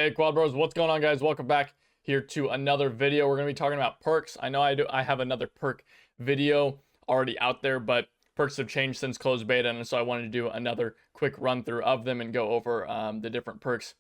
Hey Quad Bros, what's going on, guys? Welcome back here to another video. We're going to be talking about perks. I know I have another perk video already out there, but perks have changed since closed beta, and so I wanted to do another quick run through of them and go over the different perks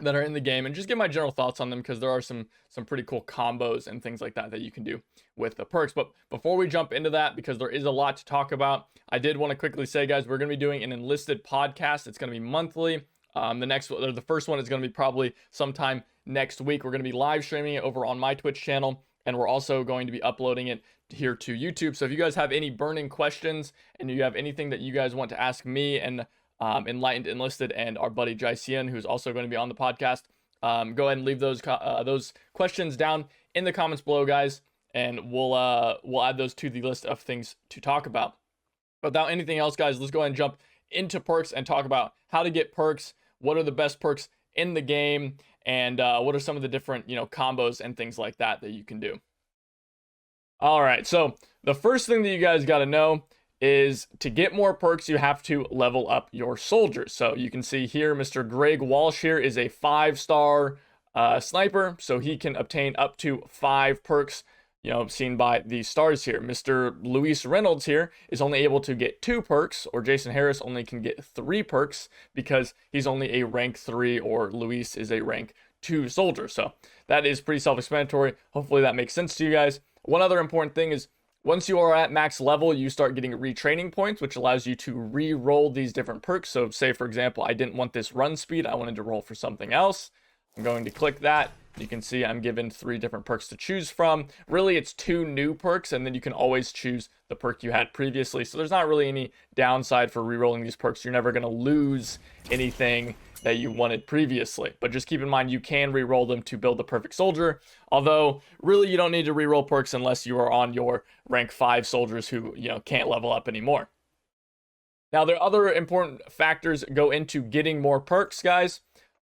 that are in the game and just get my general thoughts on them, because there are some pretty cool combos and things like that that you can do with the perks. But before we jump into that, because there is a lot to talk about, I did want to quickly say, guys, we're going to be doing an Enlisted podcast. It's going to be monthly. The first one is going to be probably sometime next week. We're going to be live streaming it over on my Twitch channel, and we're also going to be uploading it here to YouTube. So if you guys have any burning questions and you have anything that you guys want to ask me and Enlightened, Enlisted, and our buddy Jaisian, who's also going to be on the podcast, go ahead and leave those questions down in the comments below, guys, and we'll add those to the list of things to talk about. Without anything else, guys, let's go ahead and jump into perks and talk about how to get perks, what are the best perks in the game, and what are some of the different combos and things like that you can do. All right, so the first thing that you guys got to know is to get more perks, you have to level up your soldiers. So you can see here, Mr. Greg Walsh here is a 5-star sniper, so he can obtain up to 5 perks, seen by the stars here. Mr. Luis Reynolds here is only able to get 2 perks, or Jason Harris only can get 3 perks because he's only a rank 3, or Luis is a rank 2 soldier. So that is pretty self-explanatory. Hopefully that makes sense to you guys. One other important thing is, once you are at max level, you start getting retraining points, which allows you to re-roll these different perks. So say, for example, I didn't want this run speed, I wanted to roll for something else. I'm going to click that. You can see I'm given 3 different perks to choose from. Really, it's 2 new perks, and then you can always choose the perk you had previously. So there's not really any downside for re-rolling these perks. You're never going to lose anything that you wanted previously, but just keep in mind you can re-roll them to build the perfect soldier, although really you don't need to re-roll perks unless you are on your rank 5 soldiers who can't level up anymore. Now, there are other important factors go into getting more perks, guys,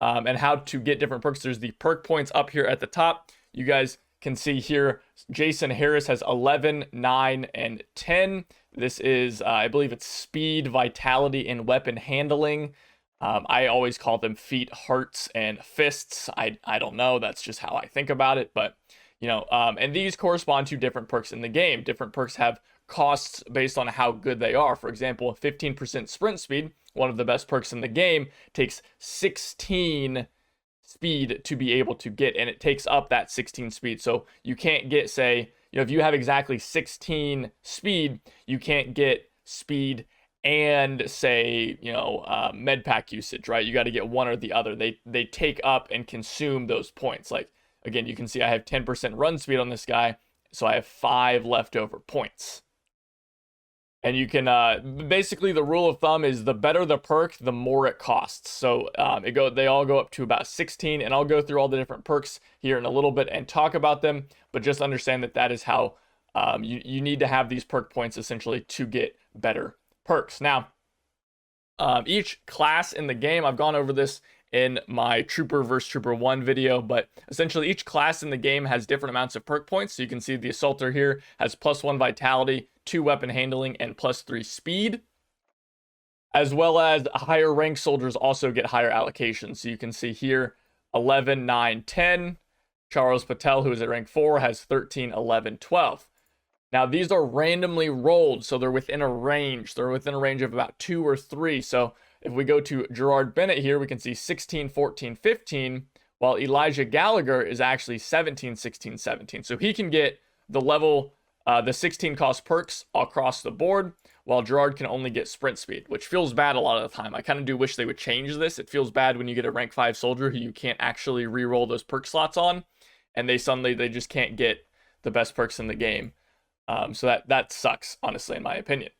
and how to get different perks. There's the perk points up here at the top. You guys can see here Jason Harris has 11, 9, and 10. This is I believe it's speed, vitality, and weapon handling. I always call them feet, hearts, and fists. I don't know. That's just how I think about it. But, and these correspond to different perks in the game. Different perks have costs based on how good they are. For example, 15% sprint speed, one of the best perks in the game, takes 16 speed to be able to get, and it takes up that 16 speed. So you can't get, say, if you have exactly 16 speed, you can't get speed and say med pack usage, right? You got to get one or the other. They take up and consume those points. Like, again, you can see I have 10% run speed on this guy, so I have 5 leftover points. And you can basically, the rule of thumb is the better the perk, the more it costs. So they all go up to about 16, and I'll go through all the different perks here in a little bit and talk about them, but just understand that is how you need to have these perk points essentially to get better perks. Now, each class in the game, I've gone over this in my Trooper vs. Trooper 1 video, but essentially each class in the game has different amounts of perk points. So you can see the Assaulter here has +1 vitality, 2 weapon handling, and +3 speed, as well as higher rank soldiers also get higher allocations. So you can see here 11, 9, 10. Charles Patel, who is at rank 4, has 13, 11, 12. Now, these are randomly rolled, so they're within a range. They're within a range of about 2 or 3. So if we go to Gerard Bennett here, we can see 16, 14, 15, while Elijah Gallagher is actually 17, 16, 17. So he can get the 16 cost perks across the board, while Gerard can only get sprint speed, which feels bad a lot of the time. I kind of do wish they would change this. It feels bad when you get a rank 5 soldier who you can't actually re-roll those perk slots on, and they just can't get the best perks in the game. So that sucks, honestly, in my opinion.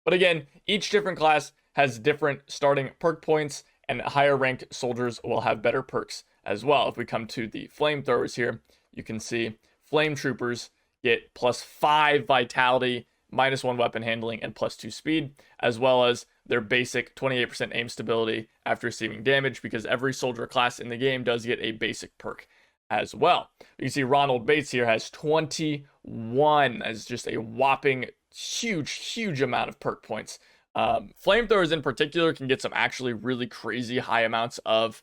But again, each different class has different starting perk points, and higher ranked soldiers will have better perks as well. If we come to the flamethrowers here, you can see flame troopers get +5 vitality, -1 weapon handling, and +2 speed, as well as their basic 28% aim stability after receiving damage, because every soldier class in the game does get a basic perk as well. You can see Ronald Bates here has 21 as just a whopping huge amount of perk points. Flamethrowers in particular can get some actually really crazy high amounts of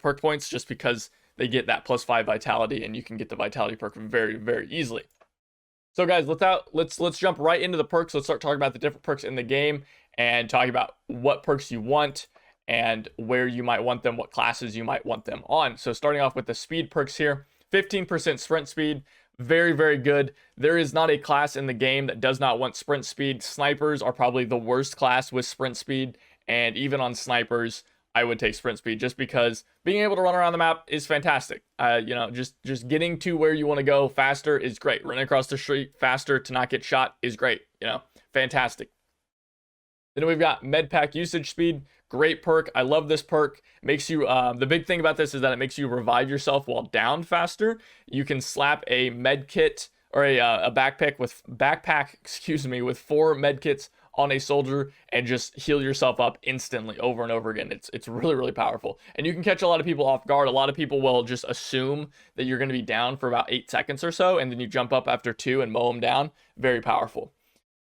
perk points, just because they get that +5 vitality, and you can get the vitality perk very, very easily. So guys, let's jump right into the perks. Let's start talking about the different perks in the game and talking about what perks you want and where you might want them, what classes you might want them on. So starting off with the speed perks here, 15% sprint speed, very, very good. There is not a class in the game that does not want sprint speed. Snipers are probably the worst class with sprint speed, and even on snipers, I would take sprint speed, just because being able to run around the map is fantastic. Just getting to where you want to go faster is great. Running across the street faster to not get shot is great. Fantastic. Then we've got med pack usage speed. Great perk. I love this perk. Makes you the big thing about this is that it makes you revive yourself while down faster. You can slap a med kit or a backpack with 4 med kits on a soldier and just heal yourself up instantly over and over again. It's really, really powerful. And you can catch a lot of people off guard. A lot of people will just assume that you're going to be down for about 8 seconds or so, and then you jump up after 2 and mow them down. Very powerful.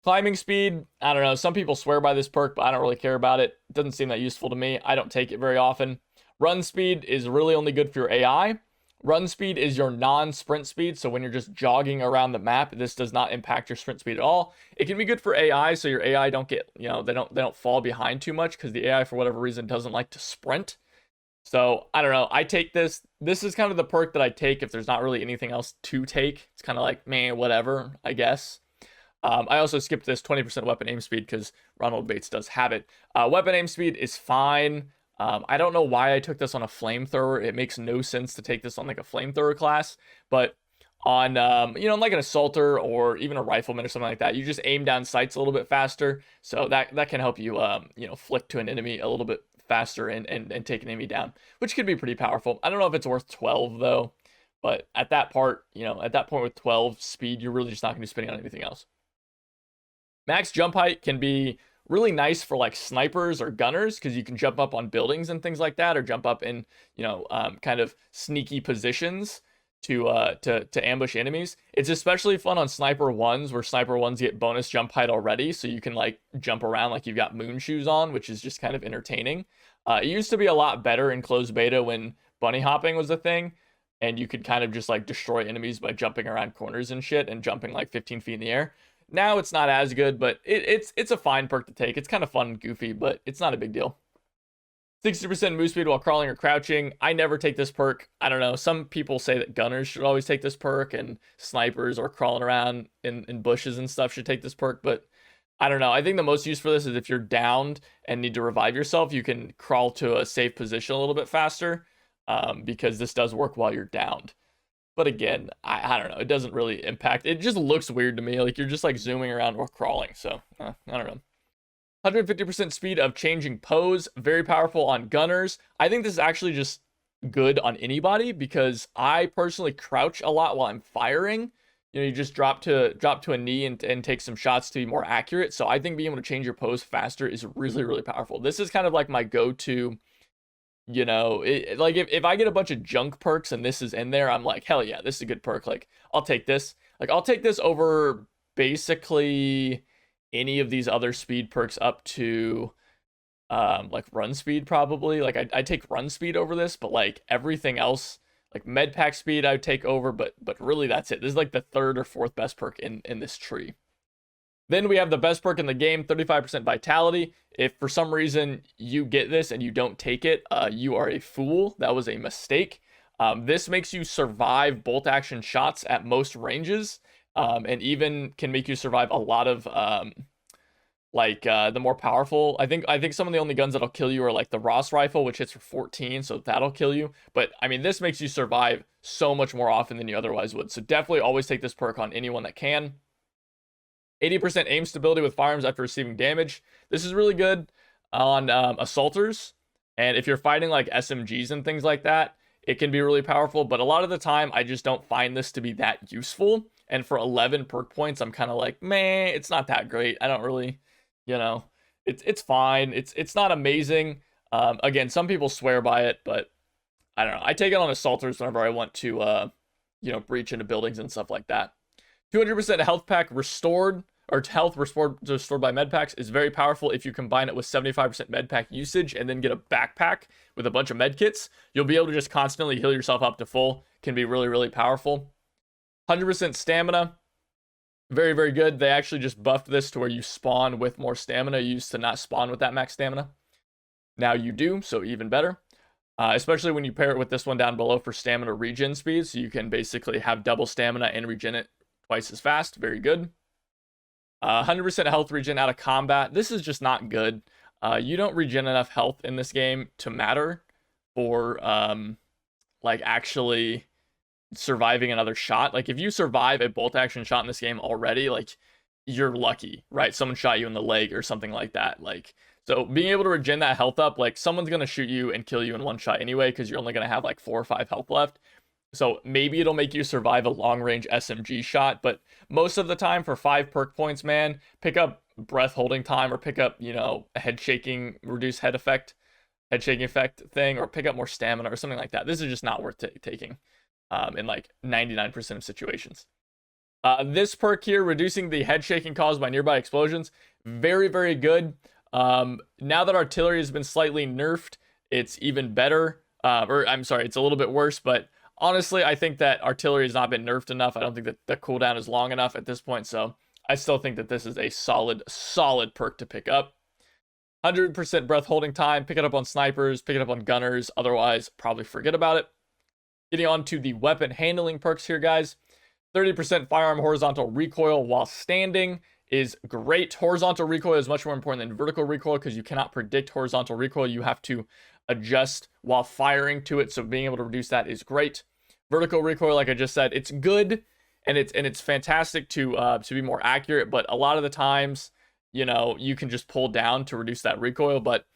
Climbing speed, I don't know. Some people swear by this perk, but I don't really care about it. It doesn't seem that useful to me. I don't take it very often. Run speed is really only good for your AI. Run speed is your non-sprint speed, so when you're just jogging around the map, this does not impact your sprint speed at all. It can be good for AI, so your AI don't get, they don't fall behind too much, because the AI, for whatever reason, doesn't like to sprint. So, I don't know. I take this. This is kind of the perk that I take if there's not really anything else to take. It's kind of like, man, whatever, I guess. I also skipped this 20% weapon aim speed because Ronald Bates does have it. Weapon aim speed is fine. I don't know why I took this on a flamethrower. It makes no sense to take this on like a flamethrower class, but on like an assaulter or even a rifleman or something like that, you just aim down sights a little bit faster, so that can help you flick to an enemy a little bit faster and take an enemy down, which could be pretty powerful. I don't know if it's worth 12 though, but at that point with 12 speed, you're really just not going to be spending on anything else. Max jump height can be really nice for like snipers or gunners, because you can jump up on buildings and things like that, or jump up in kind of sneaky positions to ambush enemies. It's especially fun on sniper ones, where sniper ones get bonus jump height already, so you can like jump around like you've got moon shoes on, which is just kind of entertaining. It used to be a lot better in closed beta when bunny hopping was a thing, and you could kind of just like destroy enemies by jumping around corners and shit and jumping like 15 feet in the air. Now it's not as good, but it's a fine perk to take. It's kind of fun and goofy, but it's not a big deal. 60% move speed while crawling or crouching. I never take this perk. I don't know. Some people say that gunners should always take this perk, and snipers or crawling around in bushes and stuff should take this perk, but I don't know. I think the most use for this is if you're downed and need to revive yourself, you can crawl to a safe position a little bit faster, because this does work while you're downed. But again, I don't know. It doesn't really impact. It just looks weird to me. Like you're just like zooming around or crawling. So I don't know. 150% speed of changing pose. Very powerful on gunners. I think this is actually just good on anybody, because I personally crouch a lot while I'm firing. You just drop to a knee and take some shots to be more accurate. So I think being able to change your pose faster is really, really powerful. This is kind of like my go-to. Like if I get a bunch of junk perks and this is in there, I'm like, hell yeah, this is a good perk. Like I'll take this. Like I'll take this over basically any of these other speed perks up to like run speed probably. Like I take run speed over this, but like everything else, like med pack speed I would take over, but really that's it. This is like the 3rd or 4th best perk in this tree. Then we have the best perk in the game, 35% vitality. If for some reason you get this and you don't take it, you are a fool. That was a mistake. This makes you survive bolt action shots at most ranges, and even can make you survive a lot of the more powerful. I think some of the only guns that'll kill you are like the Ross rifle, which hits for 14, so that'll kill you. But I mean, this makes you survive so much more often than you otherwise would. So definitely always take this perk on anyone that can. 80% aim stability with firearms after receiving damage. This is really good on assaulters, and if you're fighting like SMGs and things like that, it can be really powerful. But a lot of the time, I just don't find this to be that useful. And for 11 perk points, I'm kind of like, man, it's not that great. I don't really, it's fine. It's not amazing. Again, some people swear by it, but I don't know. I take it on assaulters whenever I want to, breach into buildings and stuff like that. 200% health pack restored. or health restored by med packs is very powerful if you combine it with 75% med pack usage and then get a backpack with a bunch of med kits. You'll be able to just constantly heal yourself up to full. Can be really, really powerful. 100% stamina. Very, very good. They actually just buffed this to where you spawn with more stamina. You used to not spawn with that max stamina. Now you do, so even better. Especially when you pair it with this one down below for stamina regen speed. So you can basically have double stamina and regen it twice as fast. Very good. 100% health regen out of combat. This is just not good. You don't regen enough health in this game to matter for like actually surviving another shot. Like if you survive a bolt action shot in this game already, like you're lucky, right? Someone shot you in the leg or something like that. Like, so being able to regen that health up, like someone's going to shoot you and kill you in one shot anyway, because you're only going to have like 4 or 5 health left. So maybe it'll make you survive a long range SMG shot, but most of the time for 5 perk points, man, pick up breath holding time, or pick up, you know, a head shaking, reduce head shaking effect thing, or pick up more stamina or something like that. This is just not worth taking in like 99% of situations. This perk here, reducing the head shaking caused by nearby explosions, very, very good. Now that artillery has been slightly nerfed, it's even better. Or I'm sorry, it's a little bit worse, but honestly, I think that artillery has not been nerfed enough. I don't think that the cooldown is long enough at this point, so I still think that this is a solid perk to pick up. 100% breath holding time, pick it up on snipers, pick it up on gunners, otherwise probably forget about it. Getting on to the weapon handling perks here, guys. 30% firearm horizontal recoil while standing is great. Horizontal recoil is much more important than vertical recoil because you cannot predict horizontal recoil. You have to adjust while firing to it, so being able to reduce that is great. Vertical recoil, like I just said, it's good and it's fantastic to be more accurate, but a lot of the times, you know, you can just pull down to reduce that recoil. But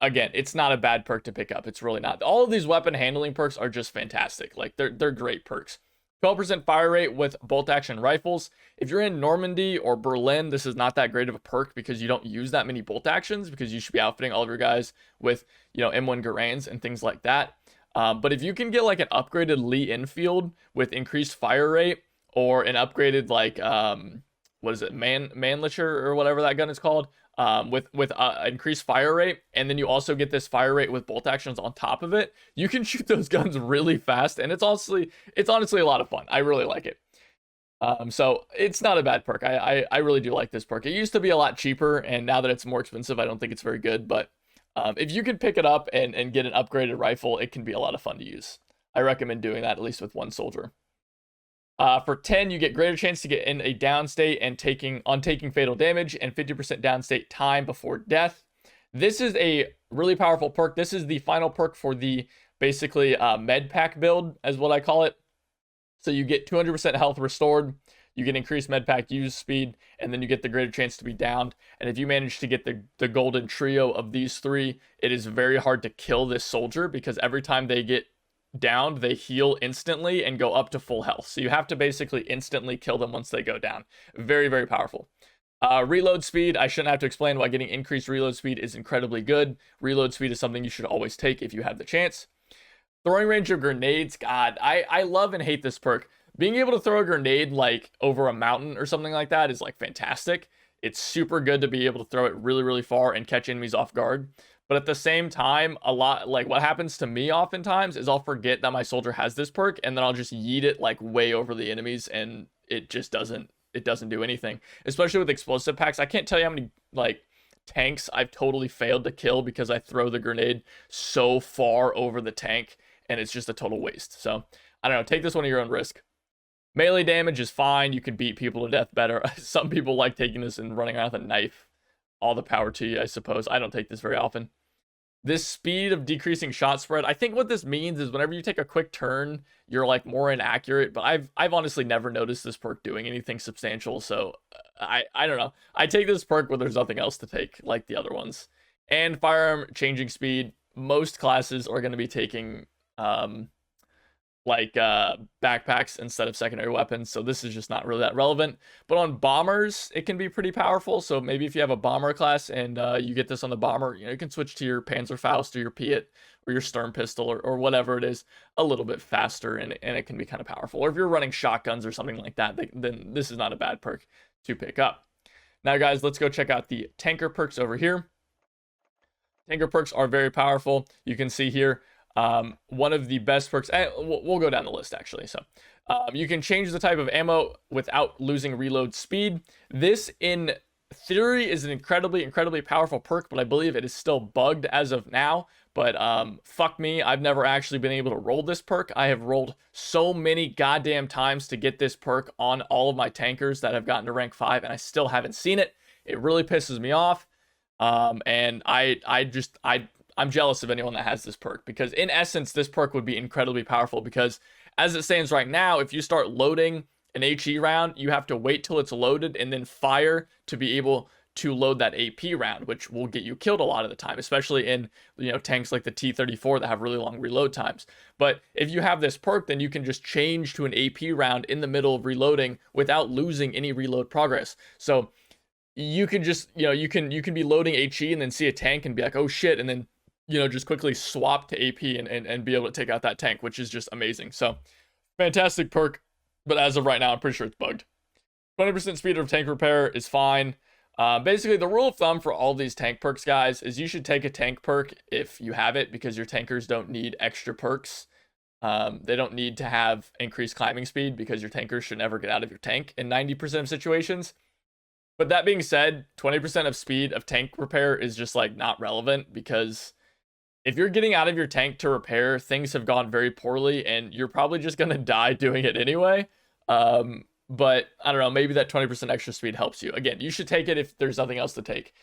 again, it's not a bad perk to pick up. It's really not. All of these weapon handling perks are just fantastic. Like they're great perks. 12% fire rate with bolt action rifles. If you're in Normandy or Berlin, this is not that great of a perk because you don't use that many bolt actions, because you should be outfitting all of your guys with, you know, M1 Garands and things like that. But if you can get like an upgraded Lee Enfield with increased fire rate, or an upgraded like what is it, Mannlicher or whatever that gun is called, with increased fire rate, and then you also get this fire rate with bolt actions on top of it, you can shoot those guns really fast, and it's honestly a lot of fun. I really like it. So it's not a bad perk. I really do like this perk. It used to be a lot cheaper, and now that it's more expensive, I don't think it's very good. But if you can pick it up and get an upgraded rifle, it can be a lot of fun to use. I recommend doing that at least with one soldier. For 10, you get greater chance to get in a down state and taking fatal damage, and 50% down state time before death. This is a really powerful perk. This is the final perk for the basically med pack build, as what I call it. So you get 200% health restored, you get increased med pack use speed, and then you get the greater chance to be downed. And if you manage to get the golden trio of these 3, it is very hard to kill this soldier, because every time they get downed, they heal instantly and go up to full health. So you have to basically instantly kill them once they go down. Very, very powerful. Reload speed, I shouldn't have to explain why getting increased reload speed is incredibly good. Reload speed is something you should always take if you have the chance. Throwing range of grenades, God, I love and hate this perk. Being able to throw a grenade like over a mountain or something like that is like fantastic. It's super good to be able to throw it really, really far and catch enemies off guard. But at the same time, a lot, like what happens to me oftentimes is I'll forget that my soldier has this perk, and then I'll just yeet it like way over the enemies, and it just doesn't do anything. Especially with explosive packs. I can't tell you how many like tanks I've totally failed to kill because I throw the grenade so far over the tank, and it's just a total waste. So I don't know, take this one at your own risk. Melee damage is fine. You can beat people to death better. Some people like taking this and running around with a knife. All the power to you, I suppose. I don't take this very often. This speed of decreasing shot spread, I think what this means is whenever you take a quick turn, you're like more inaccurate, but I've honestly never noticed this perk doing anything substantial, so I don't know. I take this perk when there's nothing else to take, like the other ones. And firearm changing speed, most classes are going to be taking backpacks instead of secondary weapons, so this is just not really that relevant. But on bombers, it can be pretty powerful. So maybe if you have a bomber class and you get this on the bomber, you know, you can switch to your Panzerfaust or your Piet or your Sturm pistol or whatever it is a little bit faster, and it can be kind of powerful. Or if you're running shotguns or something like that, then this is not a bad perk to pick up. Now, guys, let's go check out the tanker perks over here. Tanker perks are very powerful. You can see here, one of the best perks, we'll go down the list actually. So you can change the type of ammo without losing reload speed. This in theory is an incredibly powerful perk, but I believe it is still bugged as of now. But fuck me, I've never actually been able to roll this perk. I have rolled so many goddamn times to get this perk on all of my tankers that have gotten to rank 5, and I still haven't seen it. It really pisses me off. And I'm jealous of anyone that has this perk, because in essence, this perk would be incredibly powerful, because as it stands right now, if you start loading an HE round, you have to wait till it's loaded and then fire to be able to load that AP round, which will get you killed a lot of the time, especially in, tanks like the T-34 that have really long reload times. But if you have this perk, then you can just change to an AP round in the middle of reloading without losing any reload progress. So you can just, you can be loading HE and then see a tank and be like, oh shit, and then, just quickly swap to AP and be able to take out that tank, which is just amazing. So fantastic perk, but as of right now, I'm pretty sure it's bugged. 20% speed of tank repair is fine. Basically, the rule of thumb for all these tank perks, guys, is you should take a tank perk if you have it, because your tankers don't need extra perks. They don't need to have increased climbing speed, because your tankers should never get out of your tank in 90% of situations. But that being said, 20% of speed of tank repair is just like not relevant, because if you're getting out of your tank to repair, things have gone very poorly and you're probably just going to die doing it anyway. But I don't know, maybe that 20% extra speed helps you. Again, you should take it if there's nothing else to take.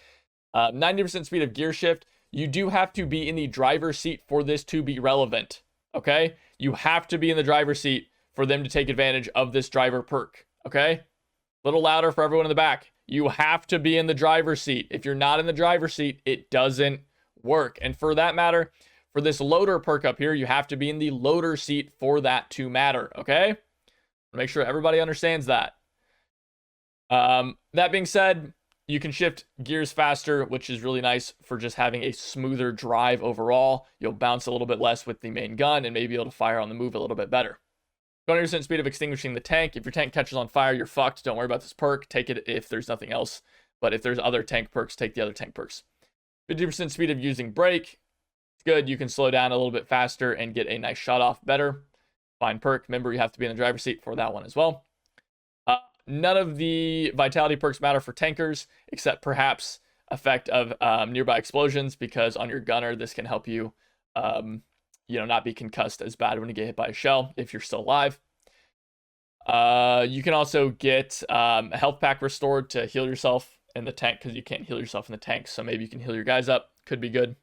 90% speed of gear shift. You do have to be in the driver's seat for this to be relevant. Okay? You have to be in the driver's seat for them to take advantage of this driver perk. Okay? A little louder for everyone in the back. You have to be in the driver's seat. If you're not in the driver's seat, it doesn't work. And for that matter, for this loader perk up here, you have to be in the loader seat for that to matter. Okay? Make sure everybody understands that. That being said, you can shift gears faster, which is really nice for just having a smoother drive overall. You'll bounce a little bit less with the main gun and maybe able to fire on the move a little bit better. 20% speed of extinguishing the tank. If your tank catches on fire, you're fucked. Don't worry about this perk. Take it if there's nothing else. But if there's other tank perks, take the other tank perks. 50% speed of using brake. It's good. You can slow down a little bit faster and get a nice shot off better. Fine perk. Remember, you have to be in the driver's seat for that one as well. None of the vitality perks matter for tankers, except perhaps effect of nearby explosions, because on your gunner, this can help you, not be concussed as bad when you get hit by a shell if you're still alive. You can also get a health pack restored to heal yourself in the tank, because you can't heal yourself in the tank, so maybe you can heal your guys up. Could be good.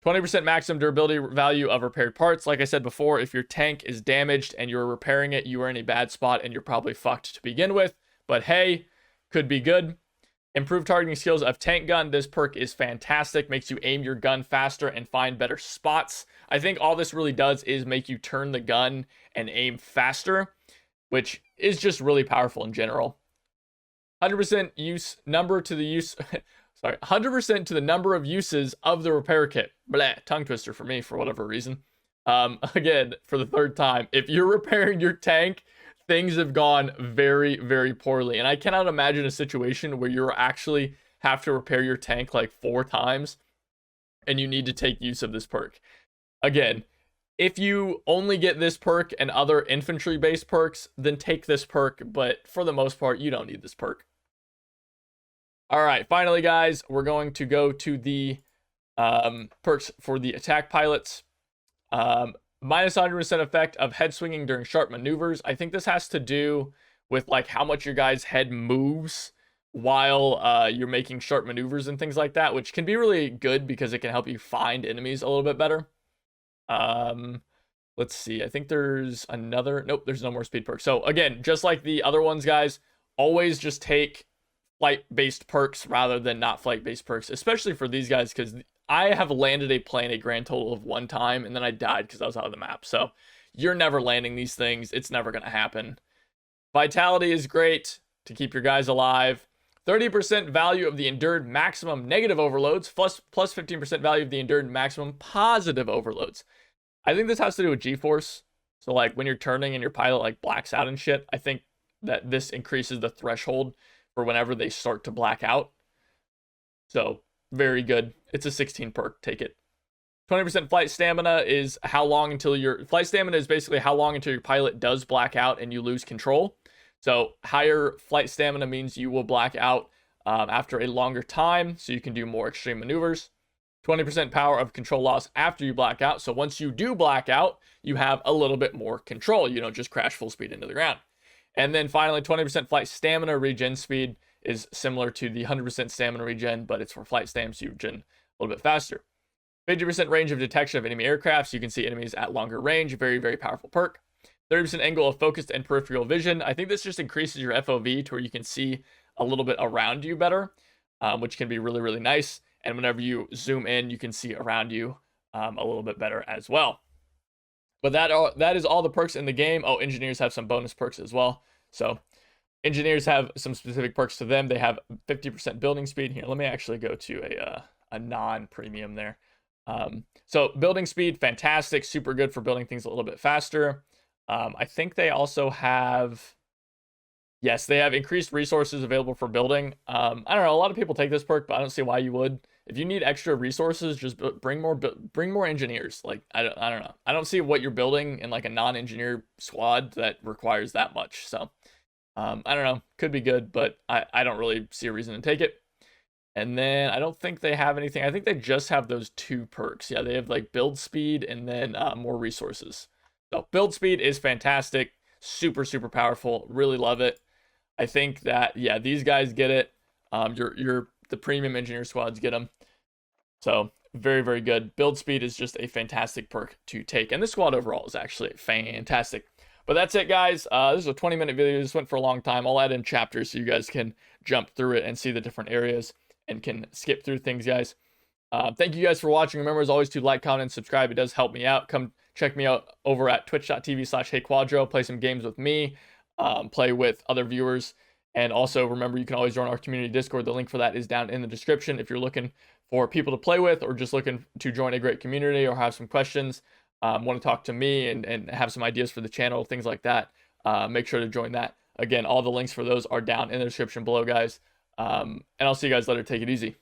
20% maximum durability value of repaired parts. Like I said before, if your tank is damaged and you're repairing it, you are in a bad spot and you're probably fucked to begin with. But hey, could be good. Improved targeting skills of tank gun. This perk is fantastic. Makes you aim your gun faster and find better spots. I think all this really does is make you turn the gun and aim faster, which is just really powerful in general. 100% use number to the use... Sorry, 100% to the number of uses of the repair kit. Blah, tongue twister for me for whatever reason. Again, for the third time, if you're repairing your tank, things have gone very, very poorly. And I cannot imagine a situation where you actually have to repair your tank like 4 times and you need to take use of this perk. Again, if you only get this perk and other infantry-based perks, then take this perk. But for the most part, you don't need this perk. All right, finally, guys, we're going to go to the perks for the attack pilots. Minus 100% effect of head swinging during sharp maneuvers. I think this has to do with like how much your guy's head moves while you're making sharp maneuvers and things like that, which can be really good because it can help you find enemies a little bit better. Let's see. I think there's another. Nope, there's no more speed perks. So again, just like the other ones, guys, always just take flight-based perks rather than not flight-based perks, especially for these guys, because I have landed a plane a grand total of 1 time, and then I died because I was out of the map. So you're never landing these things. It's never going to happen. Vitality is great to keep your guys alive. 30% value of the endured maximum negative overloads, plus 15% value of the endured maximum positive overloads. I think this has to do with G-force. So like when you're turning and your pilot like blacks out and shit, I think that this increases the threshold for whenever they start to black out. So very good. It's a 16 perk. Take it. 20% flight stamina is how long until your flight stamina is basically how long until your pilot does black out and you lose control. So higher flight stamina means you will black out after a longer time, so you can do more extreme maneuvers. 20% power of control loss after you black out. So once you do black out, you have a little bit more control. You don't just crash full speed into the ground. And then finally, 20% flight stamina regen speed is similar to the 100% stamina regen, but it's for flight stamina, so you regen a little bit faster. 50% range of detection of enemy aircraft, so you can see enemies at longer range. Very, very powerful perk. 30% angle of focused and peripheral vision. I think this just increases your FOV to where you can see a little bit around you better, which can be really, really nice. And whenever you zoom in, you can see around you a little bit better as well. But that is all the perks in the game. Oh, engineers have some bonus perks as well. So engineers have some specific perks to them. They have 50% building speed. Here, let me actually go to a non-premium there. So building speed, fantastic, super good for building things a little bit faster. I think they also have, yes, they have increased resources available for building. I don't know, a lot of people take this perk, but I don't see why you would. If you need extra resources, just bring more engineers. Like, I don't know. I don't see what you're building in like a non-engineer squad that requires that much. So, I don't know, could be good, but I don't really see a reason to take it. And then I don't think they have anything. I think they just have those 2 perks. Yeah, they have like build speed and then more resources. So build speed is fantastic. Super, super powerful. Really love it. I think that, yeah, these guys get it. The premium engineer squads get them. So very, very good. Build speed is just a fantastic perk to take. And the squad overall is actually fantastic. But that's it, guys. This is a 20-minute video. This went for a long time. I'll add in chapters so you guys can jump through it and see the different areas and can skip through things, guys. Thank you guys for watching. Remember, as always, to like, comment, and subscribe. It does help me out. Come check me out over at twitch.tv/HeyQuadro. Play some games with me. Play with other viewers. And also, remember, you can always join our community Discord. The link for that is down in the description. If you're looking for people to play with or just looking to join a great community or have some questions, want to talk to me and have some ideas for the channel, things like that, make sure to join that. Again, all the links for those are down in the description below, guys. And I'll see you guys later. Take it easy.